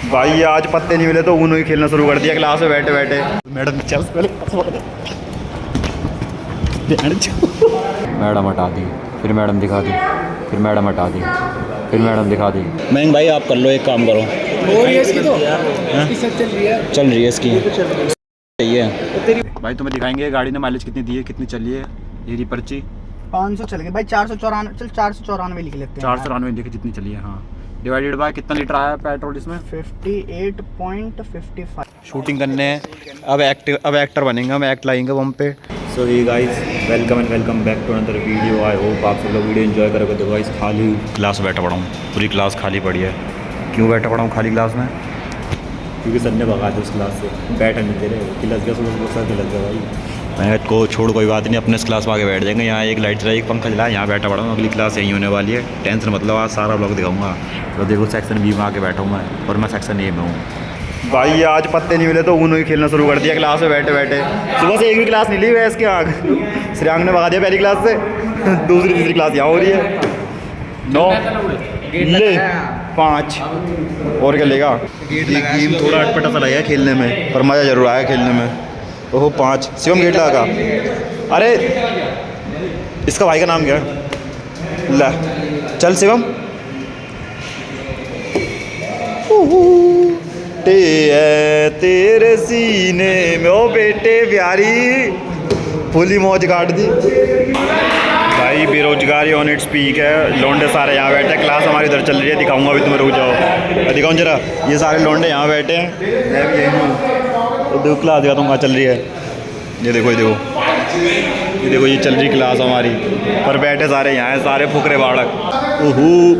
भाई ये आज पत्ते नहीं मिले तो उन्होंने ही खेलना शुरू कर दिया क्लास में बैठे बैठे। मैडम चल पहले मैडम हटा दी, फिर मैडम दिखा दी, फिर मैडम हटा दी, फिर मैडम दिखा दी। महंग भाई आप कर लो, एक काम करो। हो रही है इसकी तो चल रही है इसकी चाहिए भाई। तुम्हें दिखाएंगे गाड़ी ने माइलेज कितनी दी है, कितनी चली है। ये पर्ची 500 चल गए भाई, 494 चल 494 लिख लेते हैं। 494 देखिए जितनी चली है। हाँ डिवाइडेड बाय कितना लीटर आया पेट्रोल इसमें 58.55। शूटिंग करने हैं अब एक्टर बनेंगे हम, एक्ट लाएंगे हम पे। सो ये guys welcome and welcome back to another video. I hope आप सब लोग वीडियो एंजॉय करोगे। देखो गाइस खाली क्लास में बैठा पड़ा हूँ, पूरी क्लास खाली पड़ी है। क्यों बैठा पड़ा हूँ खाली क्लास में? क्योंकि सर ने भगा दिया उस क्लास से, बैठा नहीं दे रहे। खिलस गया सुबह सर खिलस गया भाई। मैंने को छोड़ कोई बात नहीं, अपने इस क्लास में आगे बैठ जाएंगे। यहाँ एक लाइट चला, एक पंखा चला, यहाँ बैठा पड़ा हूँ। अगली क्लास यहीं होने वाली है, टेंशन मतलब आज सारा ब्लॉग दिखाऊंगा। तो देखो सेक्शन बी में आके बैठा हूँ मैं, और मैं सेक्शन ए में हूँ। भाई ये आज पत्ते नहीं मिले तो उन्होंने खेलना शुरू कर दिया क्लास में बैठे बैठे। सुबह से एक भी क्लास नहीं ली है इसकी आग। श्रेयांग ने भगा दिया पहली क्लास से, दूसरी तीसरी क्लास यहाँ हो रही है। 9 ले 5 और क्या लेगा। गेम थोड़ा अटपटा सा लगा है खेलने में, पर मज़ा जरूर आया खेलने में। ओहो 5 शिवम गेट लगा। अरे इसका भाई का नाम क्या है? ला चल शिवम। तेरे सीने में ओ बेटे प्यारी, फुली मौज काट दी भाई। बेरोजगारी ऑन इट्स पीक है। लौंडे सारे यहाँ बैठे हैं, क्लास हमारी इधर चल रही है। दिखाऊंगा अभी, तुम्हें रुक जाओ, दिखाऊँ जरा। ये सारे लौंडे यहाँ बैठे हैं, मैं भी यही हूँ। तो देखो क्लास दिखाता हूँ कहाँ चल रही है। ये देखो ये देखो ये देखो, ये चल रही क्लास हमारी, पर बैठे सारे यहाँ हैं, सारे फुकरे बाड़क। ओहो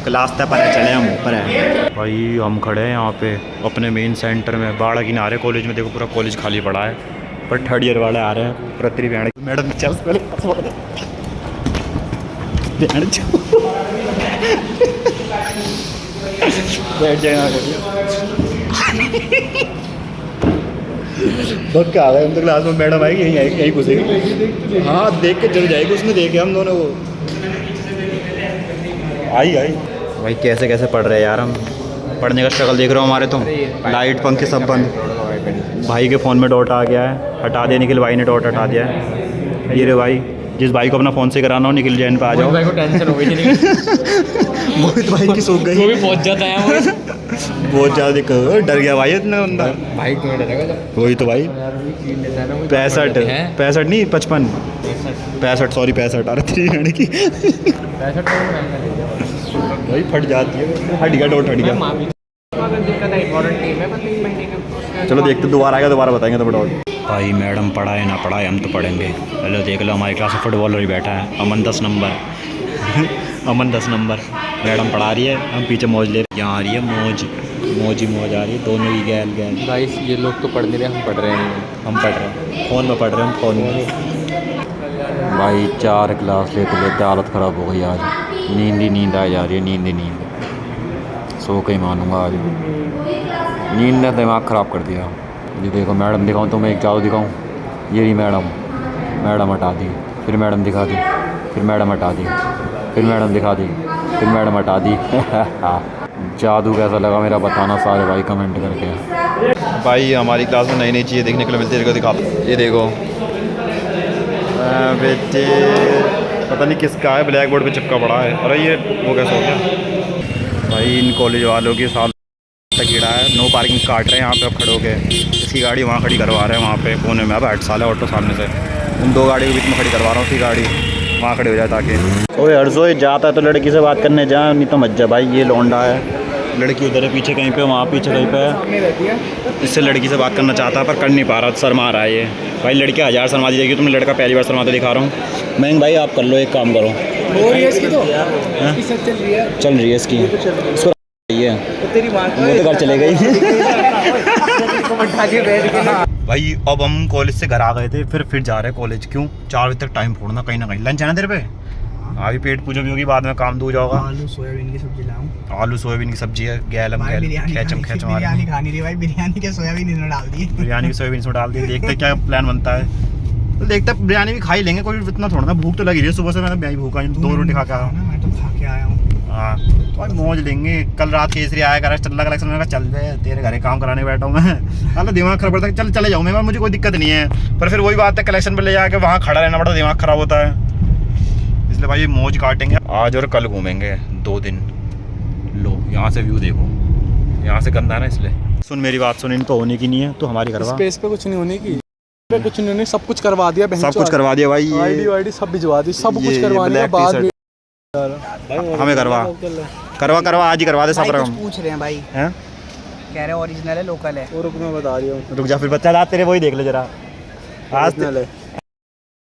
क्लास तक पर है, चले हम ऊपर है भाई। हम खड़े हैं यहाँ पे अपने मेन सेंटर में, बाड़ा किनारे कॉलेज में। देखो पूरा कॉलेज खाली पड़ा है, पर थर्ड ईयर वाले आ रहे हैं। प्रति मैडम चल पहले बैठ जाए बहुत क्या आ गए हम तो क्लास में। मैडम आएगी यहीं घुसेगी। हाँ देख के जल जाएगी, उसने देखे हम दोनों को। आई भाई कैसे कैसे पढ़ रहे हैं यार हम। पढ़ने का स्ट्रगल देख रहे हो हमारे। तुम लाइट पंखे सब बंद। भाई के फ़ोन में डॉट आ गया है, हटा दिया निखिल भाई ने, डॉट हटा दिया है। ये रे भाई, जिस भाई को अपना फ़ोन से कराना हो निखिल जैन पे आ जाओ। भाई को टेंशन हो गई थी। मोहित भाई की सूख गई, वो भी बहुत ज़्यादा है। बहुत ज़्यादा डर गया भाई इतना बंदा। भाई क्यों डरेगा जब? वही तो भाई 65 नहीं 55 65 सॉरी 65 अरे 3 की 65 भाई फट जाती है। हट गया डॉट, हट गया। चलो देखते दोबारा आएगा, दोबारा बताएंगे तो डॉट। भाई मैडम पढ़ाए ना पढ़ाए हम तो पढ़ेंगे। चलो देख लो हमारी क्लास में फुटबॉलर ही बैठा है, अमन 10 नंबर। अमन 10 नंबर। मैडम पढ़ा रही है, हम पीछे मौज ले रहे हैं। यहाँ आ रही है मौज, मौज ही मौज आ रही है। दोनों ही गैल गैल। गाइस ये लोग तो पढ़ नहीं रहे, हम पढ़ रहे हैं। हम पढ़ रहे हैं, फ़ोन में पढ़ रहे हैं हम, फ़ोन में। भाई 4 क्लास लेते लेते हालत ख़राब हो गई आज। नींद ही नींद आ जा रही है, नींद ही नींद। सो के ही मानूंगा आज। नींद ने दिमाग ख़राब कर दिया। ये देखो मैडम दिखाऊँ तो मैं एक जादू दिखाऊँ। ये रही मैडम, मैडम हटा दी, फिर मैडम दिखा दी, फिर मैडम हटा दी, फिर मैडम दिखा दी, फिर मैडम हटा दी। जादू कैसा लगा मेरा बताना सारे भाई कमेंट करके। भाई हमारी क्लास में नई नई चीज़ें देखने के लिए मिलती है। देखो दिखा, ये देखो बेटे पता नहीं किसका है, ब्लैक बोर्ड पे चिपका पड़ा है। अरे ये वो कैसा हो गया भाई। इन कॉलेज वालों की साल तक कीड़ा है। नो पार्किंग काट रहे हैं यहाँ पे अब खड़े हो गए। इसकी गाड़ी वहाँ खड़ी करवा रहे हैं, वहाँ पे कोने में। अब 8 साल है ऑटो सामने से, उन 2 गाड़ी के बीच में खड़ी करवा रहा हूँ। उसकी गाड़ी वहाँ खड़ी हो जाए ताकि। ओए हर्षो जाता है तो लड़की से बात करने जा, नहीं तो मत जा भाई। ये लौंडा है, लड़की उधर है पीछे कहीं पे, वहाँ पीछे कहीं पे है। इससे लड़की से बात करना चाहता है पर कर नहीं पा रहा, शर्मा रहा है ये भाई। लड़की 1000 शर्मा दी जाएगी, तुमने लड़का पहली बार शर्माते दिखा रहा हूँ। महंग भाई आप कर लो, एक काम करो। हो रही है इसकी तो चल रही है इसकी, इसको है तेरी माँ वो तो घर चले गई। भाई अब हम कॉलेज से घर आ गए थे, फिर जा रहे हैं कॉलेज। क्यों 4 बजे तक टाइम फोड़ना कहीं ना कहीं। लंच है ना तेरे पे? अभी पेट पूजा भी होगी, बाद में काम दूर जाओगा। आलू सोयाबीन की सब्जी लाऊं? आलू सोयाबीन की सब्जी है, गैलम खेचम बिरयानी खानी थी भाई। बिरयानी के सोयाबीन इसमें डाल दी, बिरयानी की सोयाबीन इसमें डाल दी। देखते क्या प्लान बनता है, तो देखते बिरयानी भी खा ही लेंगे। कोई इतना थोड़ा ना, भूख तो लगी रही है सुबह से। मैंने भूखा 2 रोटी खा के आया हूँ। मैं तो खा के आया हूँ। हाँ भाई मौज लेंगे। कल रात केसरी आया कर चल कलेक्शन में, चल दे तेरे घरे काम कराने बैठा हूँ मैं। अल्लाह दिमाग खराब पड़ता है, चल चले जाऊँ मैं, मुझे कोई दिक्कत नहीं है, पर फिर वही बात है कलेक्शन पर ले जाके वहाँ खड़ा रहना पड़ता, दिमाग खराब होता है। इसलिए भाई मौज काटेंगे आज और कल घूमेंगे 2 दिन। लो यहाँ से व्यू देखो, यहाँ से गंदा है ना, इसलिए सुन मेरी बात सुन, इन तो होने की नहीं है, तो हमारी करवा। स्पेस पे कुछ नहीं होने की, पे कुछ नहीं होने, सब कुछ करवा दिया, सब कुछ करवा दिया भाई, आईडी सब भिजवा दी, सब कुछ ये करवाने के बाद भी हमें करवा आज ही करवा दे सब। भाई कुछ पूछ रहे हैं भाई, हैं कह रहे हैं ओरिजिनल है लोकल है। और रुक मैं बता रही हूँ, रुक जा फिर बच्चा रात तेरे वही देख ले जरा। आज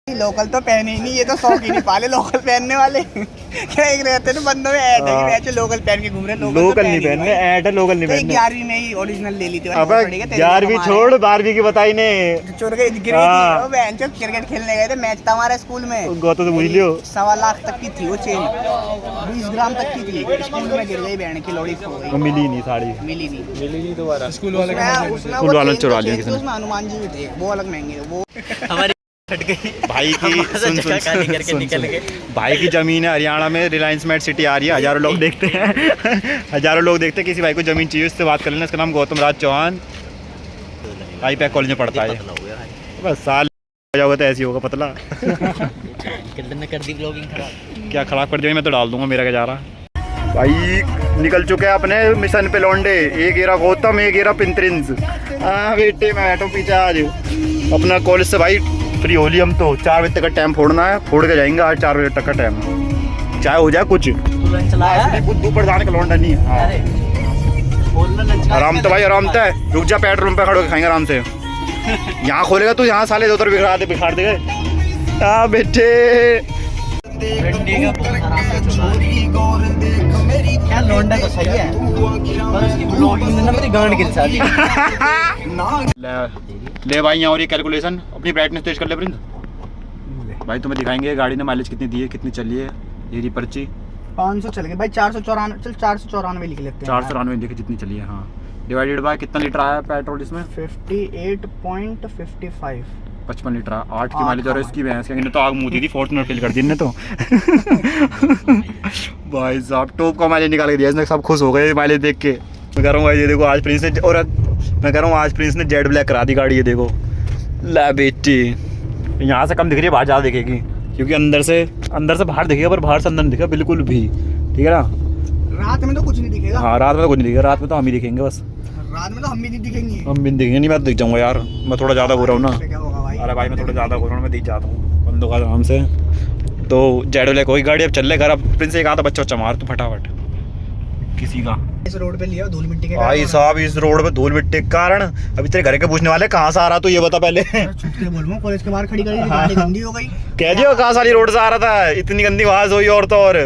लोकल तो पहने ही नहीं, ये तो शौक ही नहीं पाले लोकल पहनने वाले। क्या एक रहते ना बंदों में ऐड है कि ऐसे लोकल पहन के घूम रहे, लोकल नहीं पहनने, ऐड है लोकल नहीं पहनने। 11वीं में ही ओरिजिनल ले ली थी। अब 11वीं छोड़ 12वीं की बताई ने, चोर के गिरी थी वो बहन, जो क्रिकेट खेलने गए थे, मैच था हमारे स्कूल में, गौतम से पूछ लियो, 1.25 लाख तक की थी वो चेन, 20 ग्राम तक की थी, स्कूल में गिर गई बहन की लोड़ी खो गई, मिली नहीं साड़ी, मिली नहीं दोबारा स्कूल वाले स्कूल वालों ने चुरा लिया किसी ने। उसमें हनुमान जी भी थे, वो अलग महंगे, वो हमारी फट गई भाई की सुन भाई की जमीन है हरियाणा में, रिलायंस मेट सिटी आ रही है, हजारों लोग देखते हैं, हजारों लोग देखते हैं। किसी भाई को जमीन चाहिए उससे बात कर लेना, इसका नाम गौतम राज चौहान, आई पैक कॉलेज में पढ़ता है। बस साल जाओगे तो ऐसी होगा पतला। कर दी ब्लॉगिंग खराब, क्या खराब कर दिया, मैं तो डाल दूंगा, मेरा क्या जा रहा। भाई निकल चुके हैं अपने मिशन पे लौंडे, एक एरा गौतम, एक एरा पिंत्रिंस। हाँ बेटे मैं बैठा पीछे आ जाओ अपना कॉलेज से भाई फ्री हो ली हम तो, 4 बजे तक का टाइम फोड़ना है, फोड़ के जाएंगे आज 4 बजे तक का टाइम, चाहे हो जाए कुछ ऊपर जाने का लौंडा नहीं है। आराम तो भाई आराम तो है, रुक जा पेट्रोल पे खड़े होकर खाएंगे आराम से। यहाँ खोलेगा तू, यहाँ साले उधर बिखार दे गए। हाँ बेटे क्या लौंडा तो सही है, पर उसकी ब्लॉगिंग में ना मेरी गांड गिर जाती। ले भाई यहाँ और ये कैलकुलेशन, अपनी ब्राइटनेस तेज कर ले प्रिंस भाई, तुम्हें दिखाएंगे गाड़ी ने माइलेज कितनी दी है, कितनी चली है, ये रही पर्ची 500 चल गए भाई, 494, चल 494 लिख लेते हैं, 494 देखिए जितनी चली है। हाँ डिवाइडेड बाय कितना लीटर आया पेट्रोल इसमें, 58.55, 55 लीटर 8 की माइलेज। और इसकी भैंस इन्हें तो आग मुँह दी थी, फॉर्च्यूनर फिल कर दी इन्हें तो। भाई साहब टॉप का माइलेज निकाल के दिया इसने, सब खुश हो गए माइलेज देख के। मैं कह रहा हूँ भाई ये देखो आज प्रिंस ने, और मैं कह रहा हूँ आज प्रिंस ने जेड ब्लैक करा दी गाड़ी, ये देखो ला बेटी। यहाँ से कम दिख रही है, बाहर ज़्यादा दिखेगी, क्योंकि अंदर से बाहर दिखेगा, पर बाहर से अंदर नहीं दिखेगा बिल्कुल भी, ठीक है ना। रात में तो कुछ नहीं दिखेगा। हाँ रात में तो कुछ नहीं दिखेगा, रात में तो हम ही दिखेंगे बस, रात में तो हम भी नहीं दिखेंगे, हम भी दिखेंगे नहीं, मैं तो दिख जाऊँगा यार, मैं थोड़ा ज़्यादा हो रहा हूँ ना। क्या होगा भाई? अरे भाई मैं थोड़ा ज़्यादा हो रहा हूँ, मैं दिख जाता हूँ बंदों का आराम से। तो जेड ब्लैक होगी गाड़ी, अब चल ले घर। अब प्रिंस एक आता बच्चा मार तू फटाफट किसी का। इस रोड पे लिया धूल मिट्टी के भाई साहब इस रोड पे धूल मिट्टी के कारण अभी तेरे घर के पूछने वाले कहाँ से आ रहा तू, ये बता पहले। बोलूँ कॉलेज के बाहर खड़ी करी थी, गाड़ी गंदी हो गई। कह दियो कहाँ सारी रोड से आ रहा था, इतनी गंदी आवाज हुई। और तो और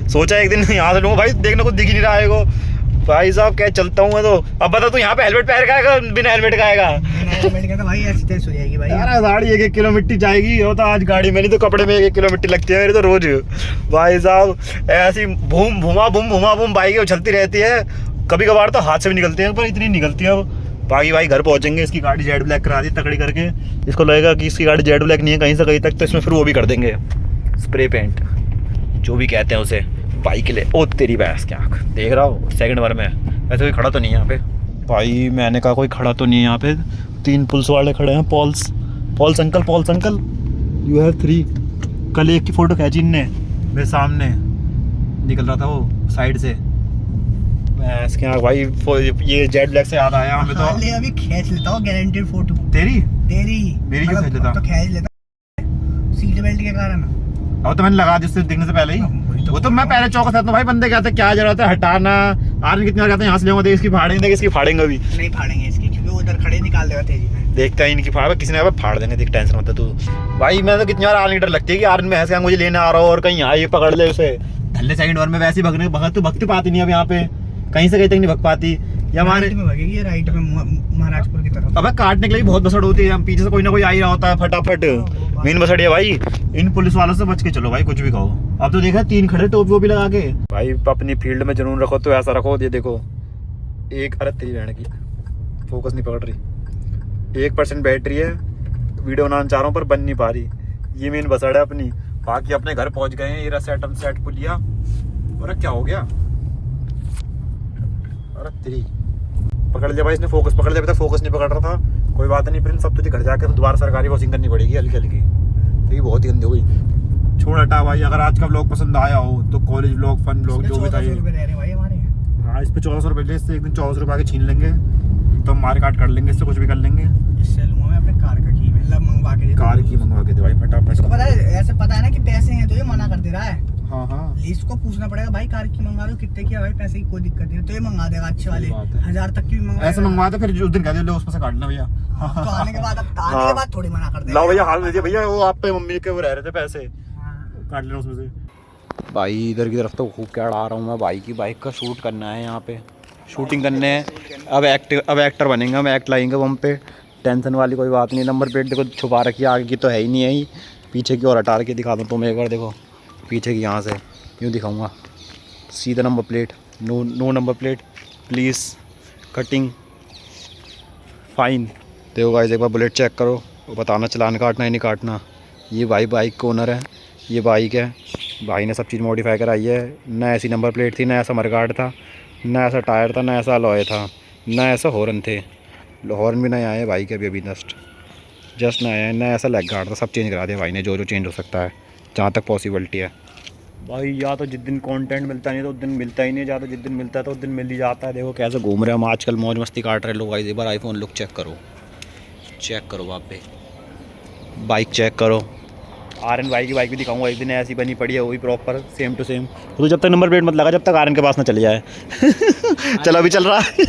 सोचा एक दिन यहाँ से लूँगा, भाई देखने को दिख ही नहीं रहा है को। भाई साहब क्या चलता हूँ मैं तो। अब बता तू यहाँ पे हेलमेट पहन के आएगा बिना हेलमेट का आएगा? हेलमेट का तो भाई ऐसी तैसी हो जाएगी भाई। यार साड़ी 1-1 किलो मिट्टी जाएगी, वो तो आज गाड़ी में नहीं तो कपड़े में 1-1 किलो मिट्टी लगती है मेरी तो रोज। भाई साहब ऐसी भूम बाइक उछलती रहती है, कभी कभार तो हाथ से भी निकलती है, पर इतनी निकलती है। बाकी भाई घर पहुंचेंगे, इसकी गाड़ी जेड ब्लैक करा दी तकड़ी करके। इसको लगेगा कि इसकी गाड़ी जेड ब्लैक नहीं है कहीं से कहीं तक, तो इसमें फिर वो भी कर देंगे स्प्रे पेंट, जो भी कहते हैं उसे, बाइक के लिए। ओ तेरी भैंस की आँख, देख रहा हो सेकंड बार में। वैसे कोई खड़ा तो नहीं है यहाँ पे भाई, मैंने कहा कोई खड़ा तो नहीं है यहाँ पे। 3 पुलिस वाले खड़े हैं, पॉल्स अंकल यू हैव 3। कल एक की फ़ोटो खींची इनने, मेरे सामने निकल रहा था वो साइड से। भैंस की आँख भाई, ये जेड ब्लैक से याद आया हमें तो। ले अभी खींच लेता हूँ गारंटेड फोटो। तेरी मेरी क्यों खींच लेता? तो खींच लेता सीट बेल्ट के कारण। अब तो मैंने लगा दी उससे दिखने से पहले ही। वो तो मैं पहले चौक था, भाई बंदे कहते क्या जरूरत है हटाना, आर्मी कितनी बार कहते हैं यहाँ से लेंगे, इसकी फाड़ेंगे, इसकी फाड़ेंगे अभी नहीं फाड़ेंगे इसकी, क्योंकि वो उधर खड़े निकाल देगा तेजी में। देखता है इनकी फाड़, किसी ने फाड़ देंगे, देख टेंशन मत है तू। भाई मैं तो कितनी बार आर्मी डर लगती है कि आर्मी में ऐसे मुझे लेने आ रहा हो और कहीं यहाँ ये पकड़ ले उसे धल्ले। सेकंड बार में वैसे ही भगती पाती नहीं अब यहाँ पे, कहीं से कहीं तक नहीं भग पाती। या हमारे में भगेगी राइट में महाराजपुर की तरफ। अबे काटने के लिए बहुत बसड़ होती है, हम पीछे से कोई ना कोई आ ही रहा होता है फटाफट। मेन बसड़ है भाई, इन पुलिस वालों से बच के चलो भाई, कुछ भी कहो। अब तो देखा 3 खड़े टोपी वोपी लगा के। भाई अपनी फील्ड में जुनून रखो तो ऐसा रखो, ये देखो एक, अरे तेरी बहन की फोकस नहीं पकड़ रही, 1% बैटरी है, वीडियो बनाना चाह रहा हूँ पर बन नहीं पा रही। ये मेन बसड़ है अपनी। बाकी अपने घर पहुंच गए हैं, ये सेट पुलिया। और क्या हो गया रहा तेरी पकड़ लिया भाई इसने, फोकस पकड़ लिया, अभी तक फोकस नहीं पकड़ रहा था। कोई बात नहीं प्रिंस, अब तुझे घर जाकर दोबारा सरकारी वॉशिंग करनी पड़ेगी हल्की हल्की, तो ये बहुत ही गंदी हो गई। छोड़ हटा भाई, अगर आज का व्लॉग पसंद आया हो तो कॉलेज व्लॉग, फन व्लॉग जो भी था ये, हाँ इस पे 1400 रुपये ले, इससे एक दिन 1400 रुपये आके छीन लेंगे तो मार काट कर लेंगे, इससे कुछ भी कर लेंगे। इससे लूंगा मैं अपने कार का की, मतलब मंगवा के दे, कार की मंगवा के दे भाई फटाफट। इसको पता है, ऐसे पता है ना कि पैसे हैं तो ये मना कर दे रहा है। हाँ हाँ लीज को पूछना पड़ेगा भाई कार की मंगा लो, कितने की है भाई, पैसे की कोई दिक्कत नहीं है, तो ये मंगा देगा अच्छे वाले, 1000 तक की भी मंगा ऐसे मंगवा दे, फिर उस दिन कह दे लो उसमें से काटना भैया। तो आने के बाद, अब आने के बाद थोड़ी मना कर देगा। लाओ भैया हाल दीजिए भैया, वो आप पे मम्मी के वो रह रहे थे पैसे, काट लेना उसमें से। भाई इधर की तरफ तो खूब क्या उड़ा रहा हूँ मैं, भाई की बाइक का शूट करना है, यहाँ पे शूटिंग करने हैं। अब एक्टर बनेंगे हम, एक्ट लाएंगे हम पे, टेंशन वाली कोई बात नहीं। नंबर प्लेट देखो छुपा रखी है, आगे की तो है ही नहीं है ही, पीछे की और हटा के दिखा दूँ तुम्हें एक बार, देखो पीछे की यहाँ से यूँ दिखाऊँगा, सीधा number plate, no number plate please, cutting fine. देखो गाइस एक बार बुलेट चेक करो, बताना चलान काटना है नहीं काटना। ये भाई बाइक का ओनर है, ये बाइक है, भाई ने सब चीज़ मॉडिफाई कराई है, ना ऐसी नंबर प्लेट थी, ना ऐसा मरगार्ड था, ना ऐसा टायर था, ना ऐसा अलॉय था, ना ऐसा हॉर्न थे, हॉर्न भी नया आया है भाई के अभी जस्ट नया है, ना ऐसा लेग गार्ड था, सब चेंज करा दिया भाई ने, जो चेंज हो सकता है जहाँ तक पॉसिबिलिटी है। भाई या तो जिस दिन कंटेंट मिलता नहीं तो उस दिन मिलता ही नहीं, या तो जिस दिन मिलता है तो उस दिन मिल ही जाता है। देखो कैसे घूम रहे हैं हम आजकल, मौज मस्ती काट रहे लोग। भाई एक बार आईफोन लुक चेक करो वहाँ पे, बाइक चेक करो। आर्यन भाई की बाइक भी दिखाऊंगा एक दिन, ऐसी बनी पड़ी है वो भी प्रॉपर सेम टू सेम। तो जब तक नंबर प्लेट मत लगा, जब तक आर्यन के पास ना चले जाए। चलो अभी चल रहा है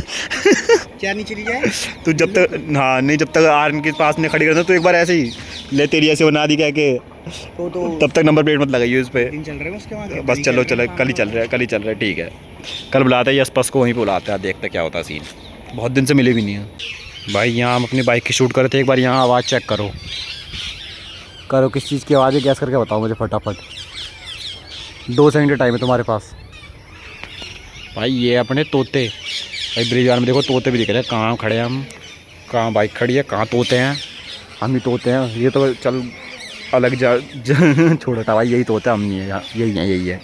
क्या नहीं चली जाए तो जब तक, हाँ नहीं जब तक आर्यन के पास नहीं खड़ी करना, तो एक बार ऐसे ही ले तेरी ऐसे बना दी कह के, तो तब तक नंबर प्लेट मत लगाइए उस पर। दिन चल रहे हैं उसके बाद, बस चलो कल ही चल रहा है ठीक है। कल बुलाते हैं यशपस को, वहीं पे बुलाते हैं, देखते क्या होता है सीन। बहुत दिन से मिले भी नहीं है भाई। यहाँ हम अपनी बाइक की शूट कर रहे थे, एक बार यहाँ आवाज़ चेक करो किस चीज़ की आवाज़ है, गैस करके बताओ मुझे फटाफट। 2 सेकंड का टाइम है तुम्हारे पास। भाई ये अपने तोते, भाई ब्रिजवार में देखो तोते भी दिख रहे हैं, कहाँ खड़े हैं हम, कहाँ बाइक खड़ी है, कहाँ तोते हैं, हम ही तोते हैं। ये तो चल अलग छोड़ा था भाई, यही तोते हम नहीं है, यही है।